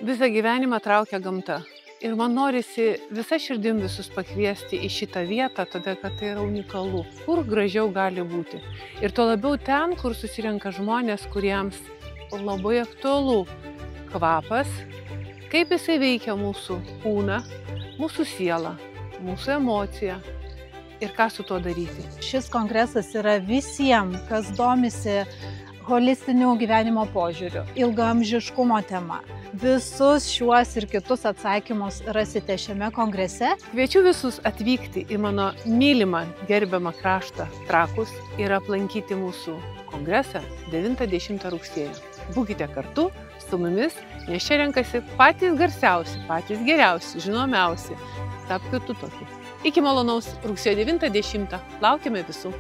Visą gyvenimą traukia gamta. Ir man norisi visa širdim visus pakviesti į šitą vietą, todėl kad tai yra unikalu. Kur gražiau gali būti. Ir tuo labiau ten, kur susirenka žmonės, kuriems labai aktualu kvapas, kaip jisai veikia mūsų kūną, mūsų sielą, mūsų emociją ir ką su tuo daryti. Šis kongresas yra visiems, kas domisi holistiniu gyvenimo požiūriu, ilgaamžiškumo tema. Visus šiuos ir kitus atsakymus rasite šiame kongrese. Kviečiu visus atvykti į mano mylimą, gerbiamą kraštą Trakus ir aplankyti mūsų kongresą 9–10 rugsėjo. Būkite kartu su mumis, nes čia renkasi patys garsiausi, patys geriausi, žinomiausi. Tapkite tokiu. Iki malonaus rugsėjo 9–10. Laukiame visų.